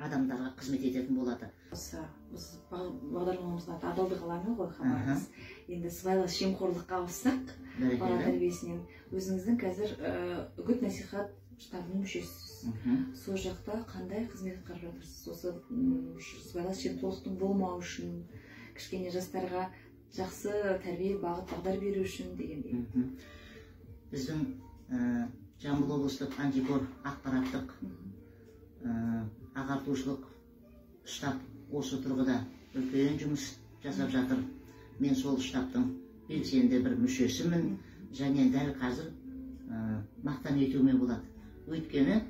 адамдарға қызмет ететін болады. Біз бағдарламамыздың аты адалдық алаңы ғой хабарымыз. Енді сыбайлас жемқорлыққа ауыссақ, бала тәрбиесінен өзіңіздің қазір үгіт насихат штабының мүшесісіз. Сол жақта қандай қызмет атқарып жатырсыз? Осы сыбайлас жемқорлықтың болмауы үшін, кішкене жастарға жақсы тәрбие бағыт-бағдар беру үшін дегендей. Біздің Жамбыл облыстық антикор ақпараттық ағартушылық штаб осы тұрғыда үлкен жұмыс жасап жатыр. Мен сол штабтың белсенді бір мүшесімін, және дәл қазір мақтан етуіме болады. Өйткені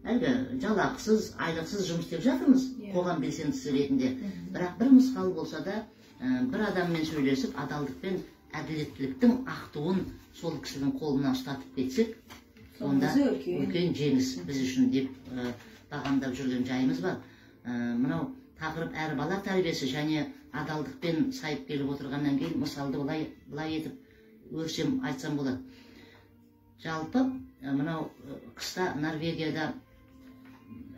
әлгі жалақысыз, айлықсыз жұмыс істеп жатырмыз қоғам белсендісі ретінде. Бірақ бір мысқал болса да, бір адаммен сөйлесіп, адалдық пен әділеттіліктің ақтуын сол кісінің қолына ұстатып кетсек, онда үлкен жеңіс біз үшін деп бағамдап жүрген жайымыз бар. Мынау тақырып әрі бала тәрбиесі және адалдықпен сайып келіп отырғаннан кейін мысалды былай етіп өрсем айтсам болады. Жалпы мынау қыста Норвегияда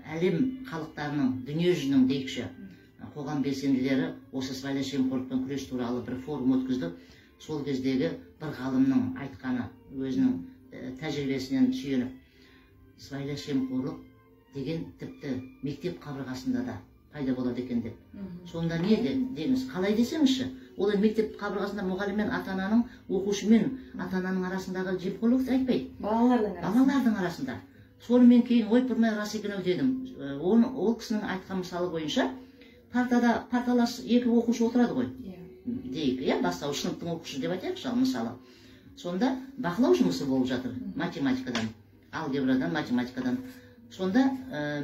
әлем халықтарының, дүние жүзінің дейікші қоғам белсенділері осы сыбайлас жемқорлықпен күрес туралы бір форум өткізді. Сол кездегі бір ғалымның айтқаны, өзінің тәжірибесінен сүйеніп, сыбайлас жемқорлық деген тіпті мектеп қабырғасында да пайда болады екен деп. Сонда не деңіз? Қалай десеңізші? Ол мектеп қабырғасында мұғалім мен ата-ананың, оқушы мен ата-ананың арасындағы жемқорлық айтпайды. Балалардың арасында. Сонымен кейін ойпырмай рас екен ау дедім. Ол кісінің айтқан мысалы бойынша парталас екі оқушы отырады ғой. Дейік, бастауыш сыныптың оқушы деп айтайықшы, мысалы. Сонда бақылау жұмысы болып жатыр математикадан, алгебрадан, математикадан. Сонда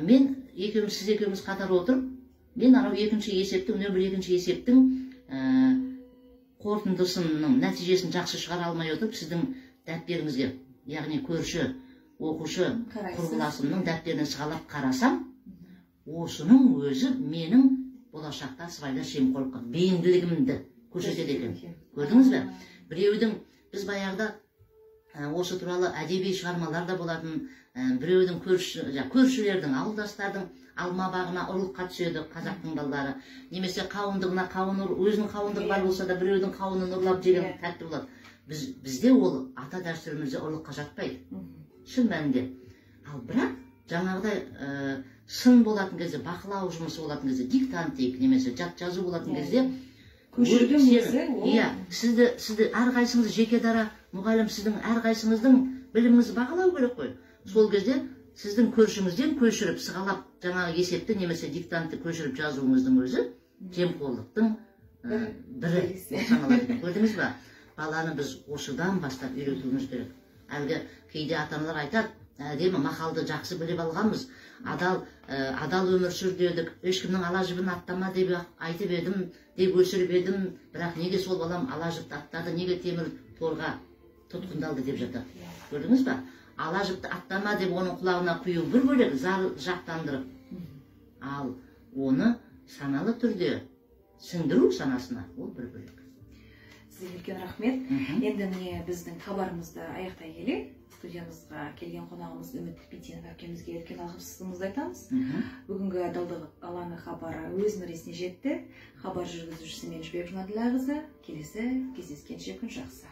сіз екеуміз қатар отырып, мен анау нөмір екінші есептің қорытындысының нәтижесін жақсы шығара алмай отырып, сіздің дәптеріңізге, яғни көрші, оқушы құрбыласымның дәптеріне сығалап қарасам, осының өзі менің болашақта сыбайлас жемқорлыққа бейімділігімді көрсетеді екен. Көрдіңіз бе? Біреудің, біз баяғыда осы туралы әдеби шығармалар да болатын, біреудің көршілердің, ауылдастардың алма бағына ұрлыққа түседі қазақтың балалары. Немесе қауындығына өзінің қауындығы бар болса да біреудің қауынын ұрлап жеген тәтті болады. Бізде ол ата дәстүрімізде ұрлыққа жатпайды. Шын мәнінде. Ал бірақ жаңағыдай сын болатын кезде, бақылау жұмысы болатын кезде, диктант дейік, немесе жат жазу болатын кезде, сізді әрқайсыңыз жеке дара мұғалім, сіздің әрқайсыңыздың біліміңізді бағалау керек қой. Сол кезде сіздің көршіңізден көшіріп, сығалап жаңағы есепті немесе диктантты көшіріп жазуыңыздың өзі жемқорлықтың бірі саналады. Көрдіңіз ба? Баланы біз осыдан бастап үйретуіміз керек. Әлгі кейде ата-аналар айтады, әдемі мақалды жақсы біліп алғанбыз, адал өмір сүр дедік, ешкімнің ала жібін аттама деп айтып едім, деп өсіріп едім, бірақ неге сол балам ала жіпті аттады, неге темір торға тұтқындалды деп жатыр. Көрдіңіз ба? Ала жіпті аттама деп оның құлағына құю бір бөлек, зар жақтандырып. Ал оны саналы түрде сіңдіру санасына, ол бір бөлек. Сізге үлкен рахмет. Енді міне біздің хабарымызды аяқтай келе, студиямызға келген қонағымыз Үміт Битенов әпкемізге үлкен алғысымызды айтамыз. Бүгінгі адалдық алаңы хабары өз мәресіне жетті. Хабар жүргізушісі мен Жібек Жұмаділлақызы. Келесі кездескенше күн жақсы.